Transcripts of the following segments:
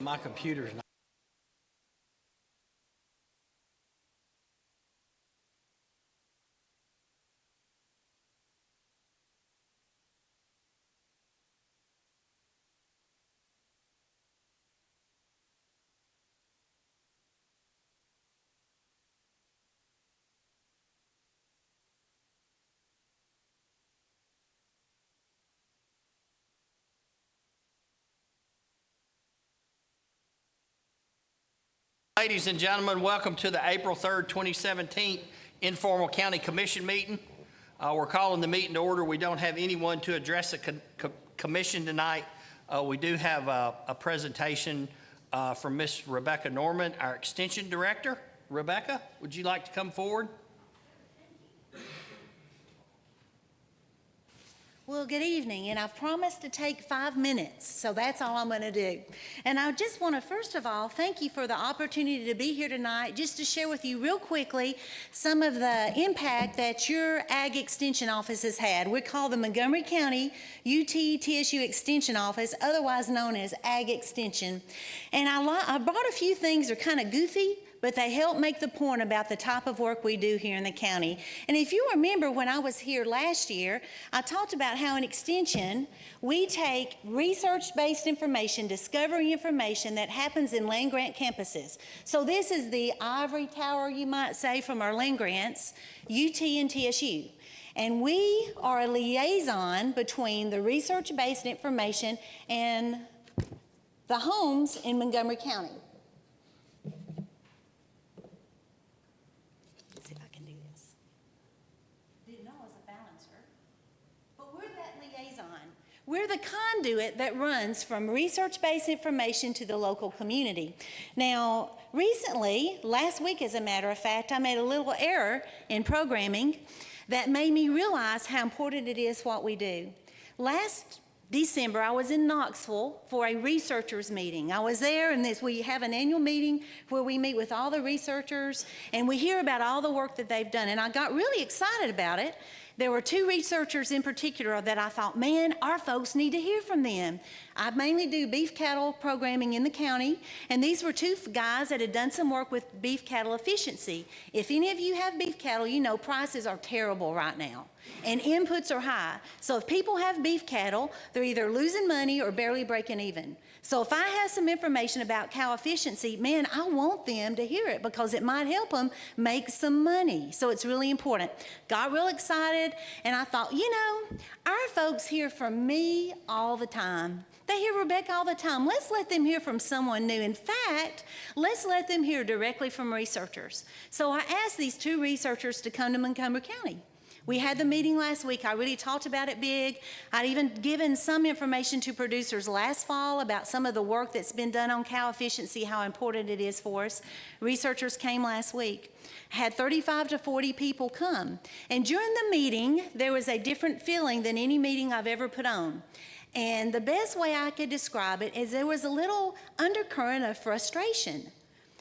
My computer's not. Ladies and gentlemen, welcome to the April 3rd, 2017 Informal County Commission meeting. We're calling the meeting to order. We don't have anyone to address the commission tonight. We do have a presentation from Ms. Rebecca Norman, our Extension Director. Rebecca, would you like to come forward? Well, good evening, and I've promised to take 5 minutes, so that's all I'm going to do. And I just want to, first of all, thank you for the opportunity to be here tonight, just to share with you real quickly some of the impact that your Ag Extension Office has had. We call the Montgomery County UT-TSU Extension Office, otherwise known as Ag Extension. And I brought a few things that are kind of goofy, but they help make the point about the type of work we do here in the county. And if you remember when I was here last year, I talked about how in Extension, we take research-based information, discovery information that happens in land-grant campuses. So this is the ivory tower, you might say, from our land grants, UT and TSU. And we are a liaison between the research-based information and the homes in Montgomery County. We're the conduit that runs from research-based information to the local community. Now, recently, last week as a matter of fact, I made a little error in programming that made me realize how important it is what we do. Last December, I was in Knoxville for a researchers meeting. I was there, and we have an annual meeting where we meet with all the researchers, and we hear about all the work that they've done, and I got really excited about it. There were two researchers in particular that I thought, man, our folks need to hear from them. I mainly do beef cattle programming in the county, and these were two guys that had done some work with beef cattle efficiency. If any of you have beef cattle, you know prices are terrible right now, and inputs are high. So if people have beef cattle, they're either losing money or barely breaking even. So if I have some information about cow efficiency, man, I want them to hear it because it might help them make some money. So it's really important. Got real excited, and I thought, you know, our folks hear from me all the time. They hear Rebecca all the time. Let's let them hear from someone new. In fact, let's let them hear directly from researchers. So I asked these two researchers to come to Montgomery County. We had the meeting last week. I really talked about it big. I'd even given some information to producers last fall about some of the work that's been done on cow efficiency, how important it is for us. Researchers came last week. Had 35 to 40 people come. And during the meeting, there was a different feeling than any meeting I've ever put on. And the best way I could describe it is there was a little undercurrent of frustration.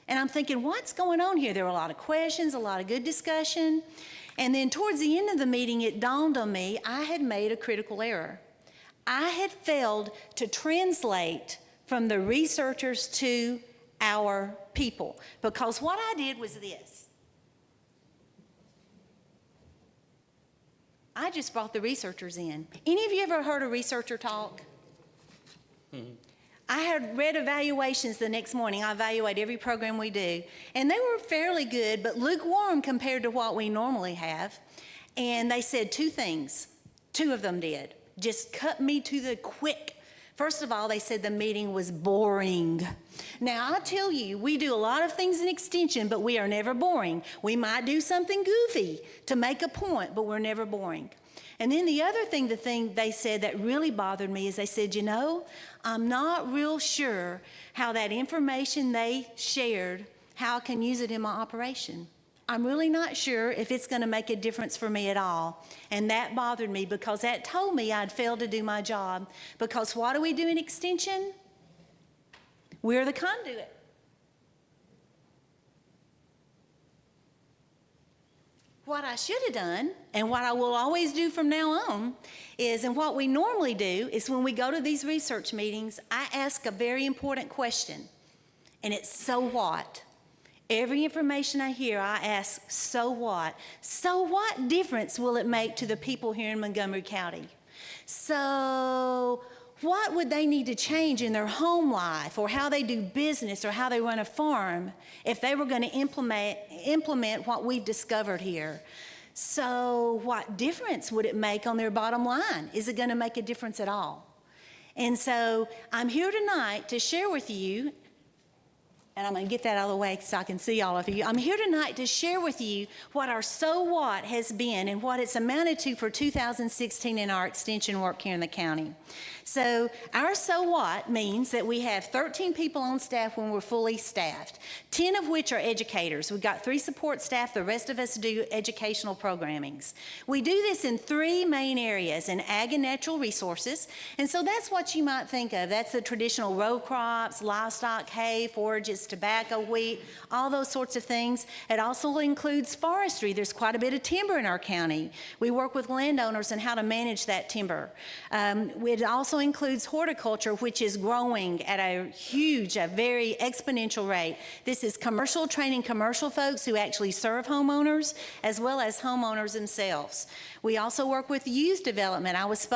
And I'm thinking, what's going on here? There were a lot of questions, a lot of good discussion. And then towards the end of the meeting, it dawned on me I had made a critical error. I had failed to translate from the researchers to our people. Because what I did was this. I just brought the researchers in. Any of you ever heard a researcher talk? Mm-hmm. I had read evaluations the next morning. I evaluate every program we do. And they were fairly good, but lukewarm compared to what we normally have. And they said two things. Two of them did. Just cut me to the quick. First of all, they said the meeting was boring. Now, I tell you, we do a lot of things in Extension, but we are never boring. We might do something goofy to make a point, but we're never boring. And then the other thing, they said that really bothered me is they said, you know, I'm not real sure how that information they shared, how I can use it in my operation. I'm really not sure if it's going to make a difference for me at all. And that bothered me because that told me I'd failed to do my job. Because what do we do in Extension? We're the conduit. What I should have done, and what I will always do from now on, is, and what we normally do, is when we go to these research meetings, I ask a very important question, and it's so what? Every information I hear, I ask, so what? So what difference will it make to the people here in Montgomery County? So what would they need to change in their home life, or how they do business, or how they run a farm, if they were going to implement what we've discovered here? So what difference would it make on their bottom line? Is it going to make a difference at all? And so I'm here tonight to share with you, and I'm going to get that out of the way so I can see all of you. I'm here tonight to share with you what our so what has been and what it's amounted to for 2016 in our extension work here in the county. So our so what means that we have 13 people on staff when we're fully staffed, 10 of which are educators. We've got 3 support staff. The rest of us do educational programmings. We do this in 3 main areas, in ag and natural resources. And so that's what you might think of. That's the traditional row crops, livestock, hay, forages, tobacco, wheat, all those sorts of things. It also includes forestry. There's quite a bit of timber in our county. We work with landowners on how to manage that timber. It also includes horticulture, which is growing at a huge, a very exponential rate. This is training commercial folks who actually serve homeowners, as well as homeowners themselves. We also work with youth development. I was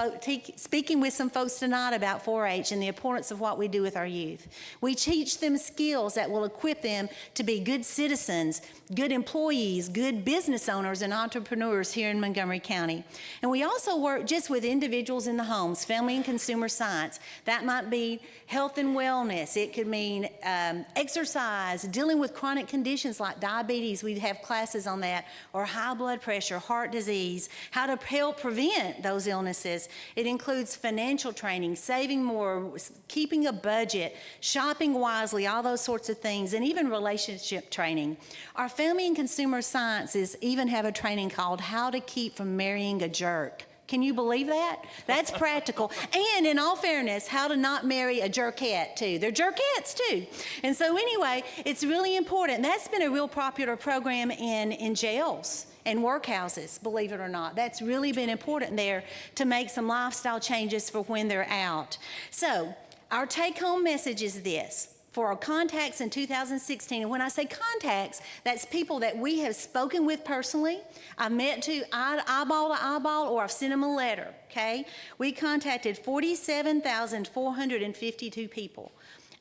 speaking with some folks tonight about 4-H and the importance of what we do with our youth. We teach them skills that will equip them to be good citizens, good employees, good business owners and entrepreneurs here in Montgomery County. And we also work just with individuals in the homes, family and consumer science. That might be health and wellness. It could mean exercise, dealing with chronic conditions like diabetes. We have classes on that, or high blood pressure, heart disease, how to help prevent those illnesses. It includes financial training, saving more, keeping a budget, shopping wisely, all those sorts of things, and even relationship training. Our family and consumer sciences even have a training called How to Keep from Marrying a Jerk. Can you believe that? That's practical. And in all fairness, how to not marry a jerkette too. They're jerkettes too. And so anyway, it's really important. That's been a real popular program in jails and workhouses, believe it or not. That's really been important there to make some lifestyle changes for when they're out. So our take-home message is this. For our contacts in 2016, and when I say contacts, that's people that we have spoken with personally, I've met to eyeball to eyeball, or I've sent them a letter, okay? We contacted 47,452 people.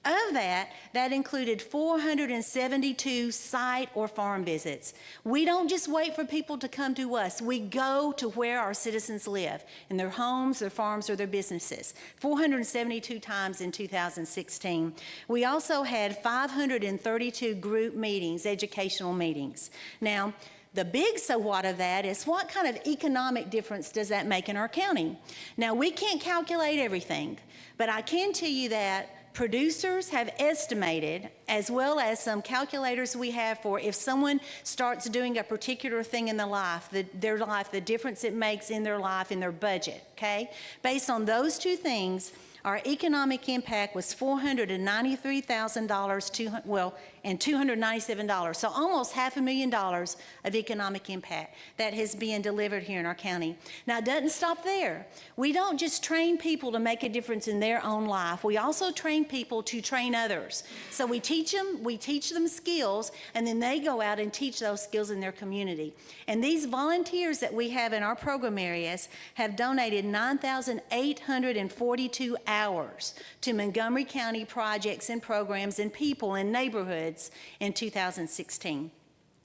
Of that included 472 site or farm visits. We don't just wait for people to come to us. We go to where our citizens live, in their homes, their farms, or their businesses. 472 times in 2016. We also had 532 group meetings, educational meetings. Now, the big so what of that is, what kind of economic difference does that make in our county? Now, we can't calculate everything, but I can tell you that producers have estimated, as well as some calculators we have for if someone starts doing a particular thing in their life, the difference it makes in their life, in their budget, okay? Based on those 2 things, our economic impact was $493,000, and $297. So almost $500,000 of economic impact that has been delivered here in our county. Now, it doesn't stop there. We don't just train people to make a difference in their own life. We also train people to train others. So we teach them skills, and then they go out and teach those skills in their community. And these volunteers that we have in our program areas have donated 9,842 hours to Montgomery County projects and programs and people in neighborhoods in 2016.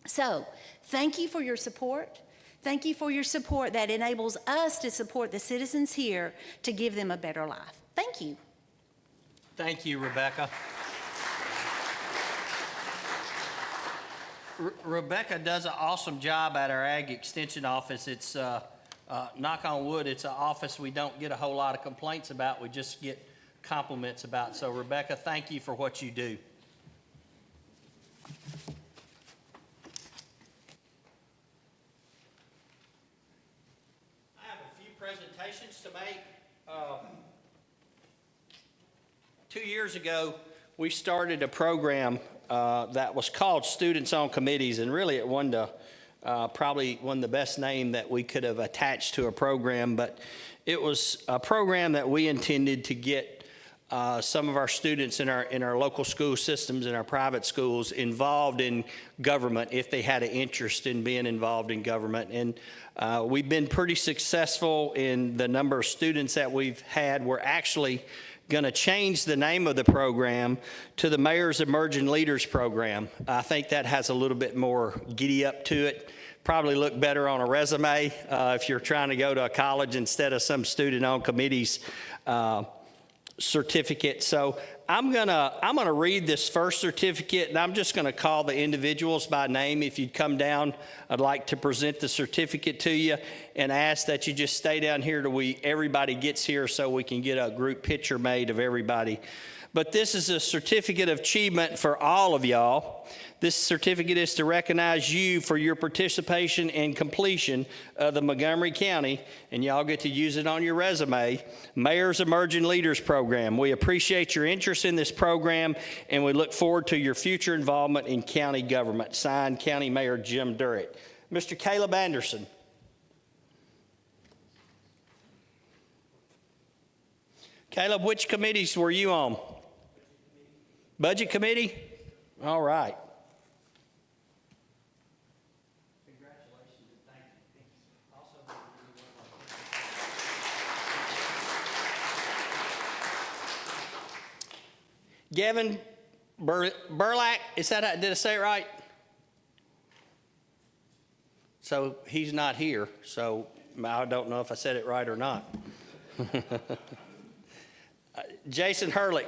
So, thank you for your support. Thank you for your support that enables us to support the citizens here to give them a better life. Thank you. Thank you, Rebecca. Rebecca does an awesome job at our Ag Extension office. It's, knock on wood, it's an office we don't get a whole lot of complaints about. We just get compliments about. So, Rebecca, thank you for what you do. I have a few presentations to make. 2 years ago, we started a program that was called Students on Committees, and really it wanted to probably one of the best name that we could have attached to a program, but it was a program that we intended to get some of our students in our local school systems, in our private schools, involved in government if they had an interest in being involved in government. And we've been pretty successful in the number of students that we've had. We're actually going to change the name of the program to the Mayor's Emerging Leaders Program. I think that has a little bit more giddy up to it. Probably look better on a resume if you're trying to go to a college instead of some student-owned committee's certificate. So I'm gonna read this first certificate, and I'm just gonna call the individuals by name. If you'd come down, I'd like to present the certificate to you and ask that you just stay down here till everybody gets here so we can get a group picture made of everybody. But this is a certificate of achievement for all of y'all. This certificate is to recognize you for your participation and completion of the Montgomery County, and y'all get to use it on your resume, Mayor's Emerging Leaders Program. We appreciate your interest in this program, and we look forward to your future involvement in county government. Signed, County Mayor Jim Durrett. Mr. Caleb Anderson. Caleb, which committees were you on? Budget Committee? All right. Congratulations and thank you. Also, Gavin Burlack, did I say it right? So he's not here, so I don't know if I said it right or not. Jason Hurlick.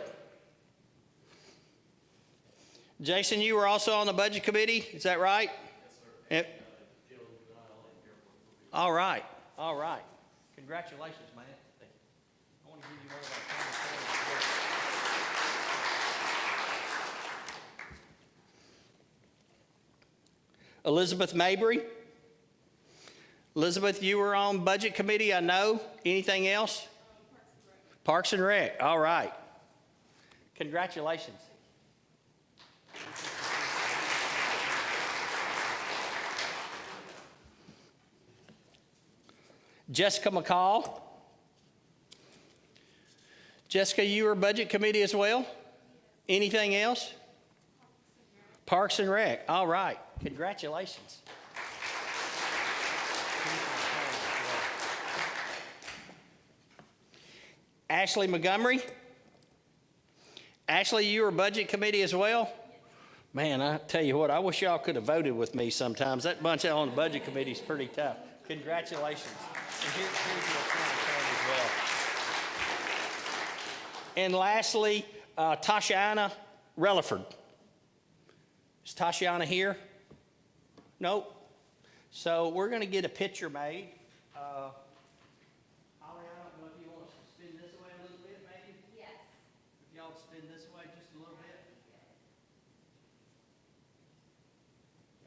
Jason, you were also on the Budget Committee, is that right? Yes, sir. All right, all right. Congratulations, man. I want to give you more of that. Elizabeth Mabry. Elizabeth, you were on Budget Committee, I know. Anything else? Parks and Rec. All right. Congratulations. Jessica McCall. Jessica, you were Budget Committee as well? Anything else? Parks and Rec. All right. Congratulations. Ashley Montgomery. Ashley, you were Budget Committee as well? Man, I tell you what, I wish y'all could have voted with me sometimes. That bunch out on the Budget Committee is pretty tough. Congratulations. And here's your card as well. And lastly, Tashiana Relaford. Is Tashiana here? Nope. So we're going to get a picture made. Holly, I don't know if you want us to spin this way a little bit, maybe? Yes. If y'all spin this way just a little bit.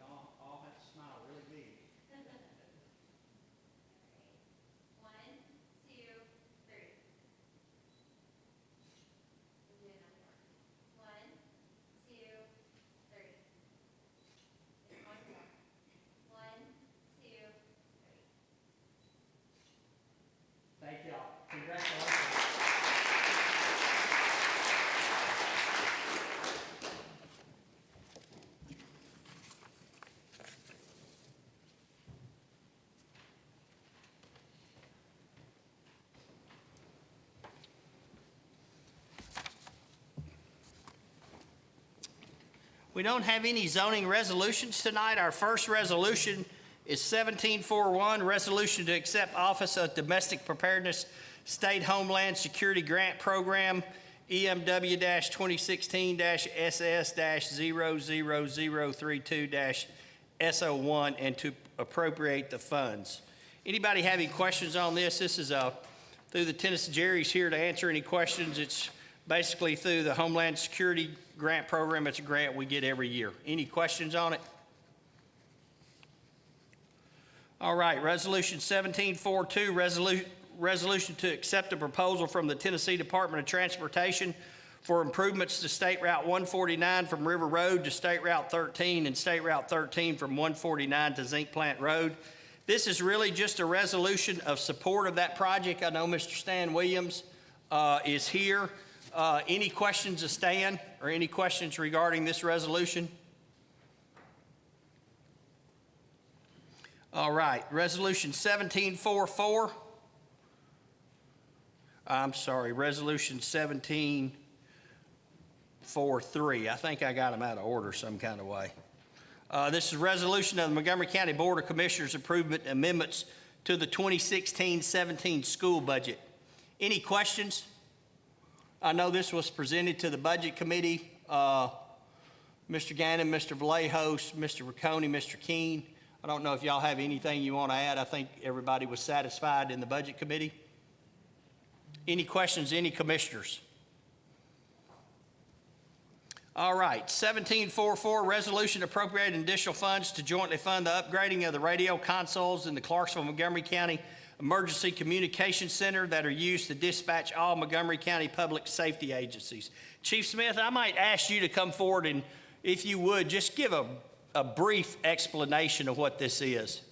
Y'all all have to smile really big. 1, 2, 3. 1, 2, 3. One more. 1, 2, 3. Thank y'all. Congratulations. We don't have any zoning resolutions tonight. Our first resolution is 1741, resolution to accept Office of Domestic Preparedness State Homeland Security Grant Program, EMW-26-SS-00032-S01, and to appropriate the funds. Anybody have any questions on this? This is through the Tennessee Jerry's here to answer any questions. It's basically through the Homeland Security Grant Program. It's a grant we get every year. Any questions on it? All right, Resolution 1742, resolution to accept a proposal from the Tennessee Department of Transportation for improvements to State Route 149 from River Road to State Route 13 and State Route 13 from 149 to Zinc Plant Road. This is really just a resolution of support of that project. I know Mr. Stan Williams is here. Any questions of Stan or any questions regarding this resolution? All right, Resolution 1744. I'm sorry, Resolution 1743. I think I got them out of order some kind of way. This is a resolution of the Montgomery County Board of Commissioners approving amendments to the 2016-17 school budget. Any questions? I know this was presented to the Budget Committee. Mr. Gannon, Mr. Vallejos, Mr. Riccone, Mr. Keene. I don't know if y'all have anything you want to add. I think everybody was satisfied in the Budget Committee. Any questions, any commissioners? All right, 1744, resolution appropriating additional funds to jointly fund the upgrading of the radio consoles in the Clarksville-Montgomery County Emergency Communication Center that are used to dispatch all Montgomery County public safety agencies. Chief Smith, I might ask you to come forward and, if you would, just give a brief explanation of what this is.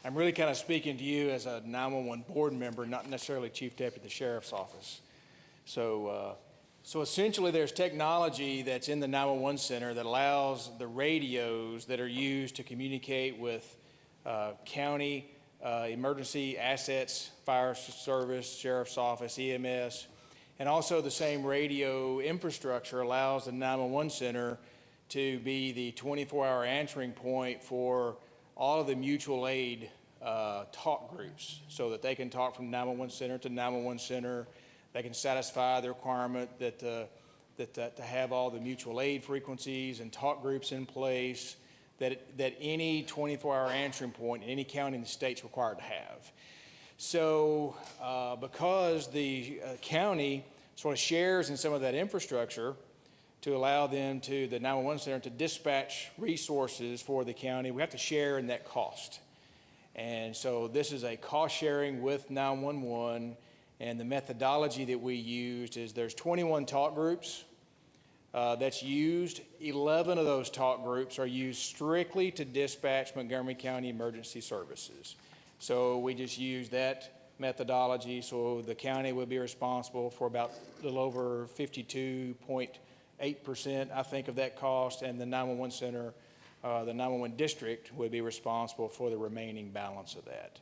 I'm really kind of speaking to you as a 911 board member, not necessarily Chief Deputy of the Sheriff's Office. So essentially there's technology that's in the 911 center that allows the radios that are used to communicate with county emergency assets, fire service, sheriff's office, EMS, and also the same radio infrastructure allows the 911 center to be the 24-hour answering point for all of the mutual aid talk groups so that they can talk from 911 center to 911 center. They can satisfy the requirement that to have all the mutual aid frequencies and talk groups in place that any 24-hour answering point in any county in the state's required to have. So because the county sort of shares in some of that infrastructure to allow them to the 911 center to dispatch resources for the county, we have to share in that cost. And so this is a cost sharing with 911, and the methodology that we used is there's 21 talk groups that's used. 11 of those talk groups are used strictly to dispatch Montgomery County emergency services. So we just use that methodology. So the county would be responsible for about a little over 52.8%, I think, of that cost, and the 911 center, the 911 district would be responsible for the remaining balance of that.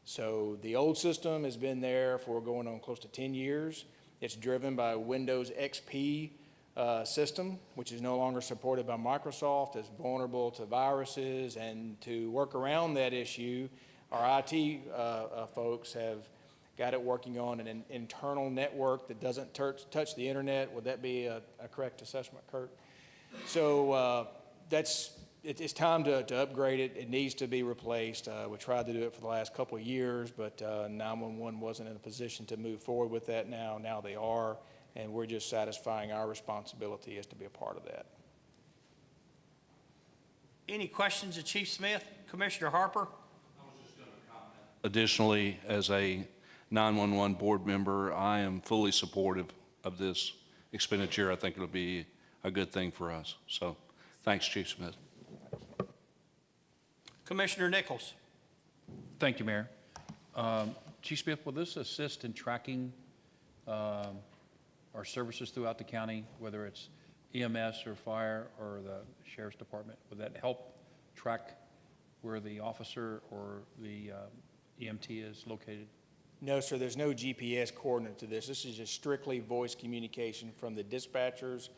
So the old system has been there for going on close to 10 years. It's driven by a Windows XP system, which is no longer supported by Microsoft. It's vulnerable to viruses, and to work around that issue, our IT folks have got it working on an internal network that doesn't touch the internet. Would that be a correct assessment, Kurt? So it's time to upgrade it. It needs to be replaced. We tried to do it for the last couple of years, but 911 wasn't in a position to move forward with that now. Now they are, and we're just satisfying our responsibility as to be a part of that. Any questions of Chief Smith? Commissioner Harper? Additionally, as a 911 board member, I am fully supportive of this expenditure. I think it'll be a good thing for us. So thanks, Chief Smith. Commissioner Nichols? Thank you, Mayor. Chief Smith, will this assist in tracking our services throughout the county, whether it's EMS or fire or the Sheriff's Department? Would that help track where the officer or the EMT is located? No, sir, there's no GPS coordinate to this. This is just strictly voice communication from the dispatchers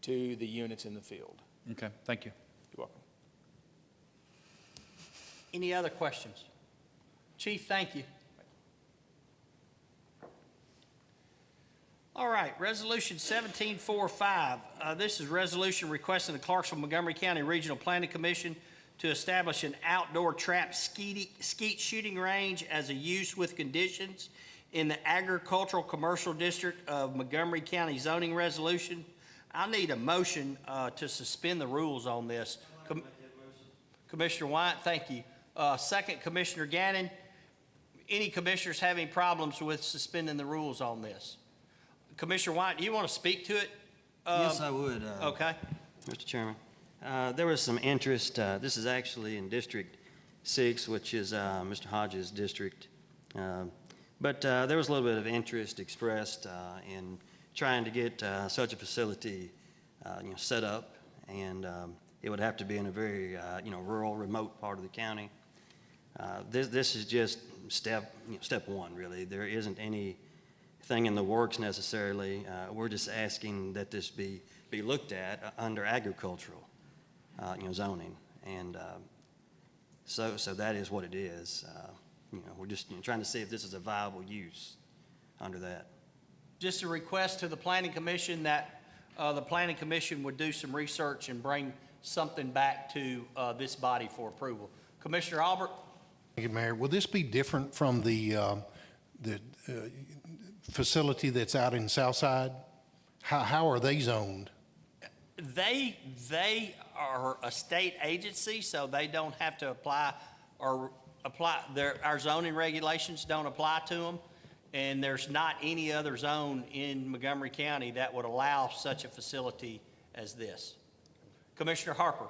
to the units in the field. Okay, thank you. You're welcome. Any other questions? Chief, thank you. All right, Resolution 1745. This is a resolution requesting the Clarksville-Montgomery County Regional Planning Commission to establish an outdoor trap skeet shooting range as a use with conditions in the agricultural commercial district of Montgomery County zoning resolution. I need a motion to suspend the rules on this. Commissioner White, thank you. Second, Commissioner Gannon. Any commissioners having problems with suspending the rules on this? Commissioner White, do you want to speak to it? Yes, I would. Okay. Mr. Chairman. There was some interest, this is actually in District 6, which is Mr. Hodges' district. But there was a little bit of interest expressed in trying to get such a facility, set up, and it would have to be in a very, rural, remote part of the county. This is just step one, really. There isn't anything in the works necessarily. We're just asking that this be looked at under agricultural, zoning, and so that is what it is. We're just trying to see if this is a viable use under that. Just a request to the Planning Commission that the Planning Commission would do some research and bring something back to this body for approval. Commissioner Albert? Thank you, Mayor. Will this be different from the facility that's out in Southside? How are they zoned? They are a state agency, so they don't have to apply our zoning regulations don't apply to them. And there's not any other zone in Montgomery County that would allow such a facility as this. Commissioner Harper.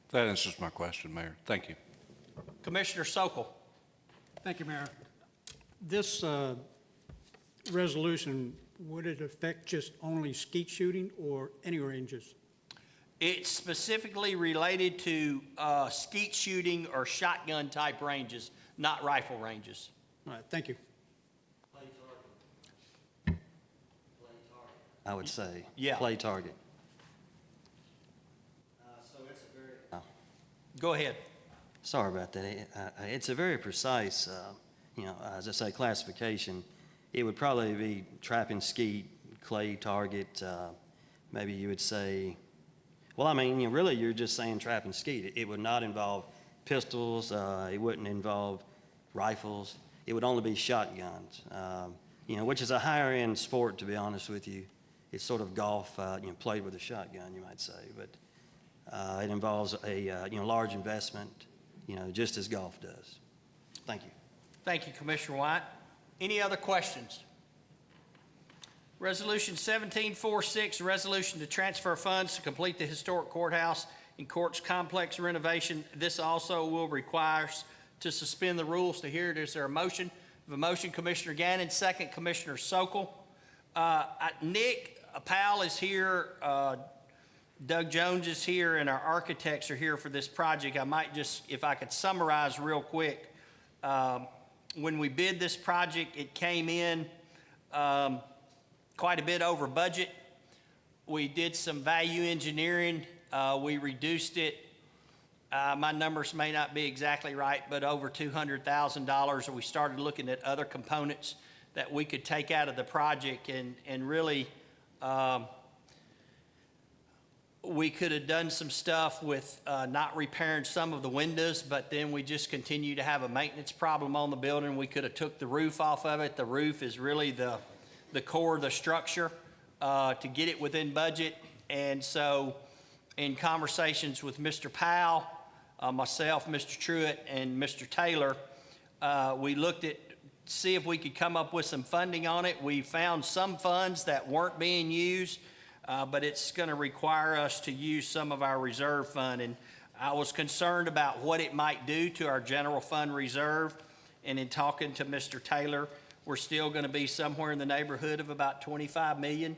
That answers my question, Mayor. Thank you. Commissioner Sokol. Thank you, Mayor. This resolution, would it affect just only skeet shooting or any ranges? It's specifically related to skeet shooting or shotgun type ranges, not rifle ranges. All right, thank you. I would say. Yeah. Play target. Go ahead. Sorry about that. It's a very precise, as I say, classification. It would probably be trap and skeet, clay target, maybe you would say, well, I mean, really you're just saying trap and skeet. It would not involve pistols, it wouldn't involve rifles. It would only be shotguns, which is a higher end sport, to be honest with you. It's sort of golf, played with a shotgun, you might say, but it involves a, large investment, just as golf does. Thank you. Thank you, Commissioner White. Any other questions? Resolution 1746, a resolution to transfer funds to complete the historic courthouse and courts complex renovation. This also will require us to suspend the rules to hear it. Is there a motion? The motion, Commissioner Gannon, second, Commissioner Sokol. Nick Powell is here, Doug Jones is here, and our architects are here for this project. I might just, if I could summarize real quick. When we bid this project, it came in quite a bit over budget. We did some value engineering. We reduced it. My numbers may not be exactly right, but over $200,000. We started looking at other components that we could take out of the project, and really we could have done some stuff with not repairing some of the windows, but then we just continue to have a maintenance problem on the building. We could have took the roof off of it. The roof is really the core of the structure to get it within budget. And so in conversations with Mr. Powell, myself, Mr. Truitt, and Mr. Taylor, we looked at see if we could come up with some funding on it. We found some funds that weren't being used, but it's going to require us to use some of our reserve fund. And I was concerned about what it might do to our general fund reserve. And in talking to Mr. Taylor, we're still going to be somewhere in the neighborhood of about 25 million.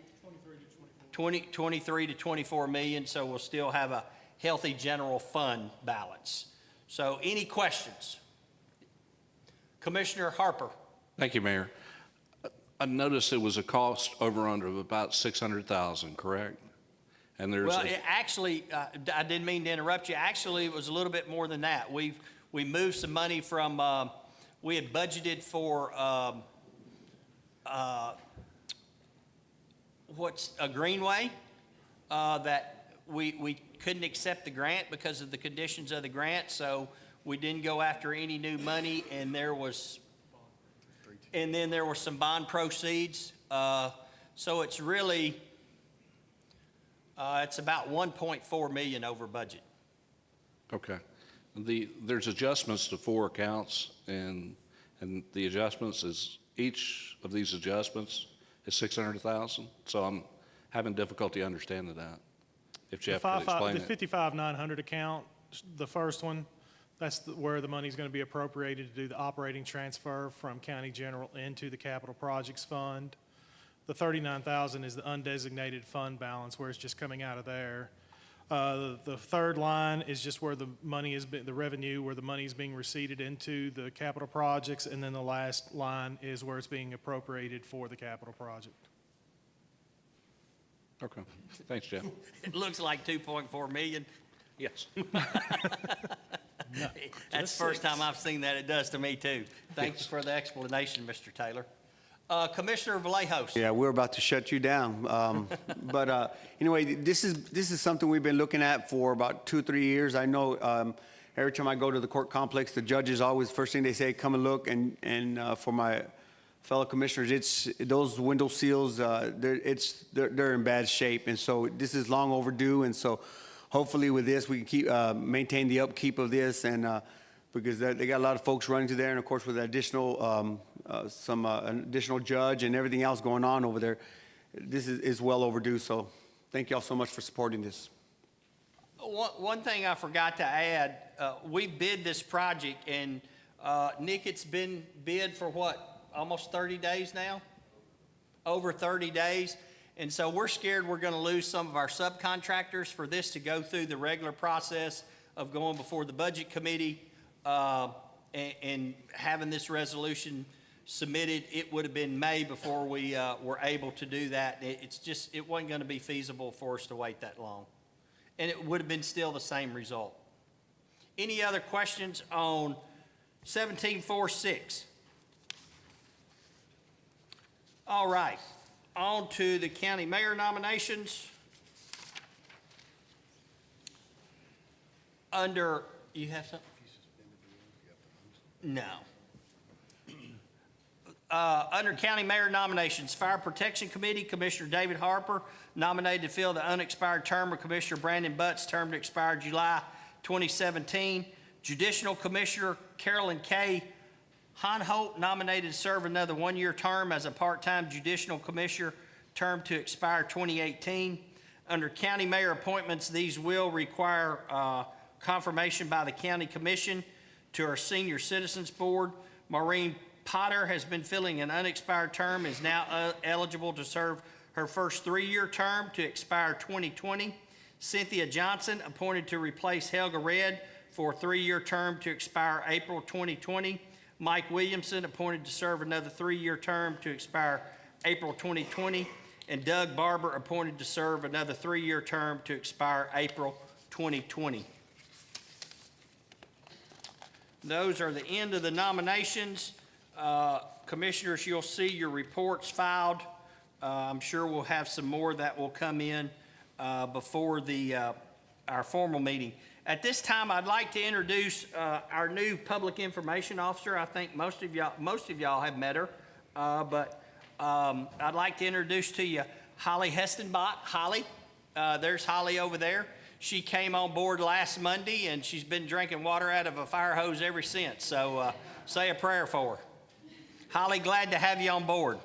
23 to 24 million, so we'll still have a healthy general fund balance. So any questions? Commissioner Harper. Thank you, Mayor. I noticed it was a cost overrun of about 600,000, correct? And there's Well, actually, I didn't mean to interrupt you. Actually, it was a little bit more than that. We moved some money from, we had budgeted for what's a greenway that we couldn't accept the grant because of the conditions of the grant, so we didn't go after any new money, and then there were some bond proceeds. So it's really it's about 1.4 million over budget. Okay. There's adjustments to 4 accounts, and the adjustments is, each of these adjustments is 600,000. So I'm having difficulty understanding that. If Jeff could explain The it. 55,900 account, the first one, that's where the money's going to be appropriated to do the operating transfer from county general into the capital projects fund. The 39,000 is the undesignated fund balance, where it's just coming out of there. The third line is just where the money is, the revenue, where the money is being receipted into the capital projects, and then the last line is where it's being appropriated for the capital project. Okay. Thanks, Jeff. It looks like 2.4 million. Yes. That's the first time I've seen that. It does to me, too. Thank you for the explanation, Mr. Taylor. Commissioner Vallejos. Yeah, we're about to shut you down. But anyway, this is something we've been looking at for about 2 or 3 years. I know every time I go to the court complex, the judges always, first thing they say, come and look. And for my fellow commissioners, it's those window seals, they're in bad shape. And so this is long overdue. And so hopefully with this, we can keep maintain the upkeep of this, and because they got a lot of folks running to there, and of course with additional an additional judge and everything else going on over there, this is well overdue. So thank y'all so much for supporting this. One thing I forgot to add, we bid this project, and Nick, it's been bid for what, almost 30 days now? Over 30 days. And so we're scared we're going to lose some of our subcontractors for this to go through the regular process of going before the budget committee and having this resolution submitted. It would have been May before we were able to do that. It wasn't going to be feasible for us to wait that long. And it would have been still the same result. Any other questions on 1746? All right. On to the county mayor nominations. You have something? No. Under county mayor nominations, Fire Protection Committee, Commissioner David Harper, nominated to fill the unexpired term of Commissioner Brandon Butts, term to expire July 2017. Judicial Commissioner Carolyn K. Honholt, nominated to serve another 1-year term as a part-time judicial commissioner, term to expire 2018. Under county mayor appointments, these will require confirmation by the county commission. To our senior citizens board, Maureen Potter has been filling an unexpired term, is now eligible to serve her first 3-year term to expire 2020. Cynthia Johnson, appointed to replace Helga Red for a 3-year term to expire April 2020. Mike Williamson, appointed to serve another 3-year term to expire April 2020. And Doug Barber, appointed to serve another 3-year term to expire April 2020. Those are the end of the nominations. Commissioners, you'll see your reports filed. I'm sure we'll have some more that will come in before our formal meeting. At this time, I'd like to introduce our new public information officer. I think most of y'all have met her, but I'd like to introduce to you Holly Hestenbach. Holly, there's Holly over there. She came on board last Monday, and she's been drinking water out of a fire hose ever since. So say a prayer for her. Holly, glad to have you on board.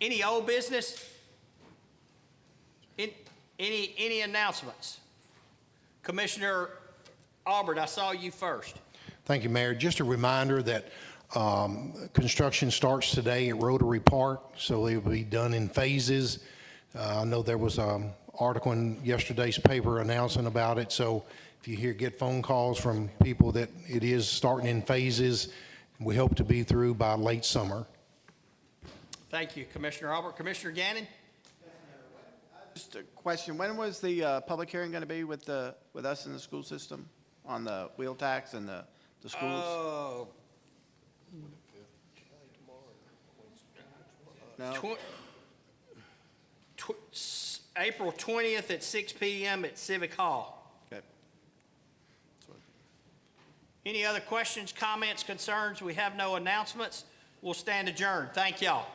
Any old business? Any announcements? Commissioner Albert, I saw you first. Thank you, Mayor. Just a reminder that construction starts today at Rotary Park, so it will be done in phases. I know there was an article in yesterday's paper announcing about it, so if you get phone calls from people that it is starting in phases, we hope to be through by late summer. Thank you, Commissioner Albert. Commissioner Gannon? Just a question, when was the public hearing going to be with us in the school system on the wheel tax and the schools? No? April 20th at 6 p.m. at Civic Hall. Okay. Any other questions, comments, concerns? We have no announcements. We'll stand adjourned. Thank y'all.